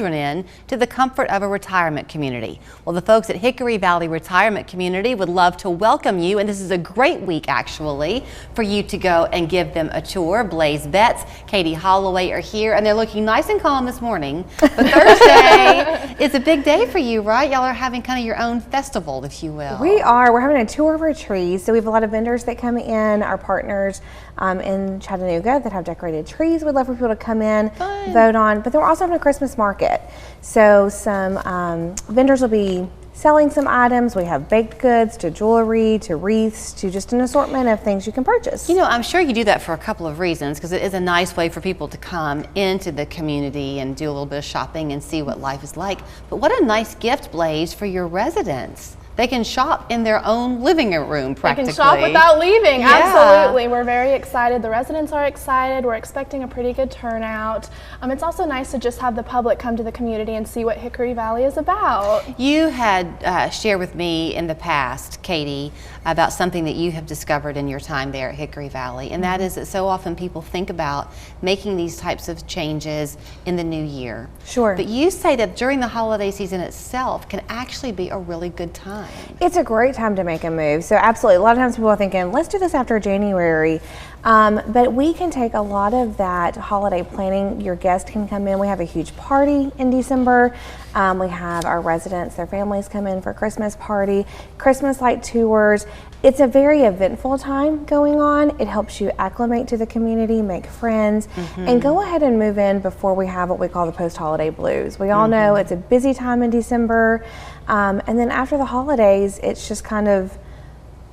in to the comfort of a retirement community. Well, the folks at Hickory Valley Retirement Community would love to welcome you, and this is a great week actually for you to go and give them a tour. Blaze Betts, Katie Holloway are here, and they're looking nice and calm this morning. But Thursday is a big day for you, right? Y'all are having kind of your own festival, if you will. We are. We're having a tour of our trees. So we have a lot of vendors that come in, our partners in Chattanooga that have decorated trees. We'd love for people to come in, vote on. But then we're also having a Christmas market. So some vendors will be selling some items. We have baked goods to jewelry to wreaths to just an assortment of things you can purchase. You know, I'm sure you do that for a couple of reasons, because it is a nice way for people to come into the community and do a little bit of shopping and see what life is like. But what a nice gift, Blaze, for your residents. They can shop in their own living room practically. They can shop without leaving, yeah. Absolutely. We're very excited. The residents are excited. We're expecting a pretty good turnout. It's also nice to just have the public come to the community and see what Hickory Valley is about. You had shared with me in the past, Katie, about something that you have discovered in your time there at Hickory Valley, and that is that so often people think about making these types of changes in the new year. Sure. But you say that during the holiday season itself can actually be a really good time. It's a great time to make a move. So absolutely, a lot of times people are thinking, let's do this after January. But we can take a lot of that holiday planning. Your guests can come in. We have a huge party in December. We have our residents, their families come in for Christmas party, Christmas light tours. It's a very eventful time going on. It helps you acclimate to the community, make friends, and go ahead and move in before we have what we call the post-holiday blues. We all know it's a busy time in December, and then after the holidays, it's just kind of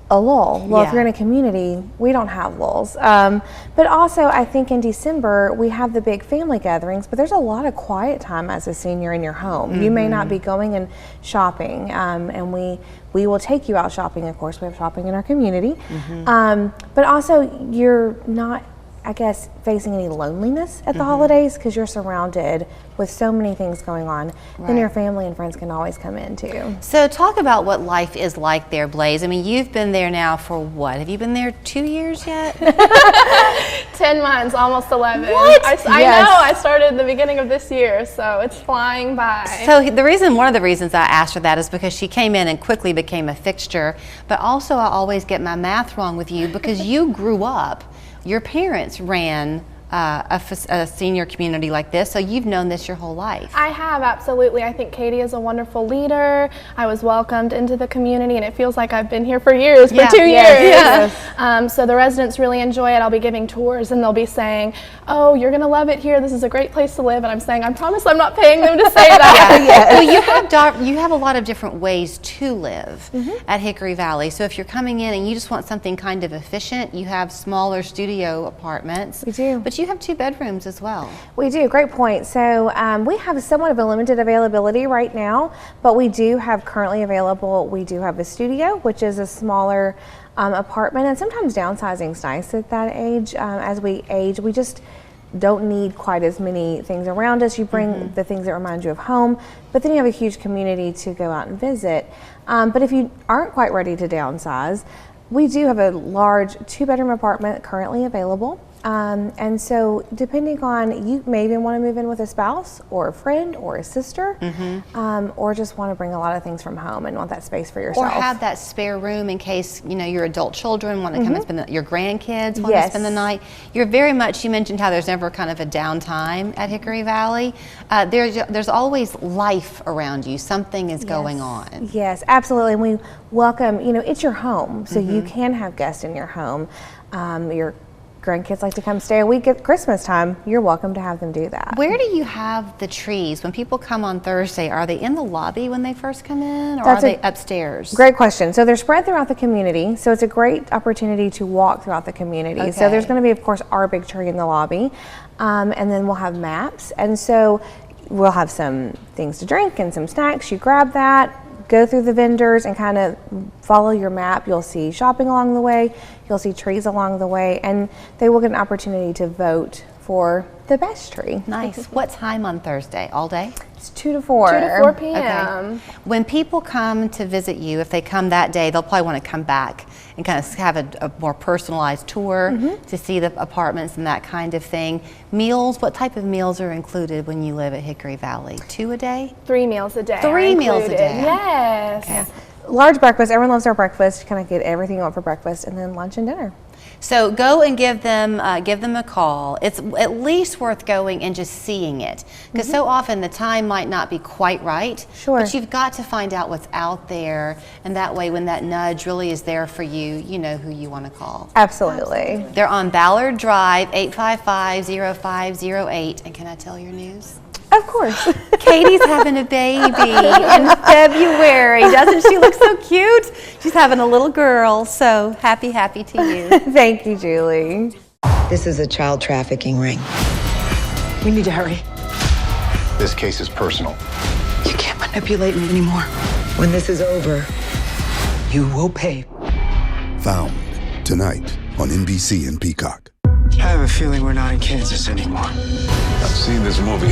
a lull. Well, if you're in a community, we don't have lulls. But also, I think in December, we have the big family gatherings, but there's a lot of quiet time as a senior in your home. You may not be going and shopping, and we will take you out shopping. Of course, we have shopping in our community. But also, you're not, I guess, facing any loneliness at the holidays because you're surrounded with so many things going on. Then your family and friends can always come in too. So talk about what life is like there, Blaze. I mean, you've been there now for what? Have you been there 2 years yet? 10 months, almost 11. What? I know, I started the beginning of this year, so it's flying by. So one of the reasons I asked her that is because she came in and quickly became a fixture, but also I always get my math wrong with you because you grew up, your parents ran a senior community like this, so you've known this your whole life. I have, absolutely. I think Katie is a wonderful leader. I was welcomed into the community, and it feels like I've been here for years, for 2 years. So the residents really enjoy it. I'll be giving tours, and they'll be saying, oh, you're going to love it here. This is a great place to live. And I'm saying, I promise I'm not paying them to say that. Well, you have a lot of different ways to live at Hickory Valley. So if you're coming in and you just want something kind of efficient, you have smaller studio apartments. We do. But you have 2 bedrooms as well. We do, great point. So we have somewhat of a limited availability right now, but we do have currently available, we do have a studio, which is a smaller apartment, and sometimes downsizing is nice at that age. As we age, we just don't need quite as many things around us. You bring the things that remind you of home, but then you have a huge community to go out and visit. But if you aren't quite ready to downsize, we do have a large 2-bedroom apartment currently available. And so depending on, you may even want to move in with a spouse or a friend or a sister, or just want to bring a lot of things from home and want that space for yourself. Or have that spare room in case, you know, your adult children want to come and spend your grandkids want to spend the night. You're very much, you mentioned how there's never kind of a downtime at Hickory Valley. There's always life around you. Something is going on. Yes, absolutely. And we welcome, you know, it's your home, so you can have guests in your home. Your grandkids like to come stay a week at Christmas time, you're welcome to have them do that. Where do you have the trees? When people come on Thursday, are they in the lobby when they first come in, or are they upstairs? Great question. So they're spread throughout the community, so it's a great opportunity to walk throughout the community. So there's going to be, of course, our big tree in the lobby, and then we'll have maps, and so we'll have some things to drink and some snacks. You grab that, go through the vendors and kind of follow your map. You'll see shopping along the way, you'll see trees along the way, and they will get an opportunity to vote for the best tree. Nice. What time on Thursday? All day? It's 2 to 4. 2 to 4 p.m. When people come to visit you, if they come that day, they'll probably want to come back and kind of have a more personalized tour to see the apartments and that kind of thing. Meals, what type of meals are included when you live at Hickory Valley? 2 a day? 3 meals a day. 3 meals a day. Yes. Okay. Large breakfast. Everyone loves our breakfast. Kind of get everything you want for breakfast, and then lunch and dinner. So go and give them a call. It's at least worth going and just seeing it, because so often the time might not be quite right. Sure. But you've got to find out what's out there, and that way when that nudge really is there for you, you know who you want to call. Absolutely. They're on Ballard Drive, 855-0508. And can I tell your news? Of course. Katie's having a baby in February. Doesn't she look so cute? She's having a little girl, so happy to you. Thank you, Julie. This is a child trafficking ring. We need to hurry. This case is personal. You can't manipulate me anymore. When this is over, You will pay. Found tonight on NBC and Peacock. I have a feeling we're not in Kansas anymore. I've seen this movie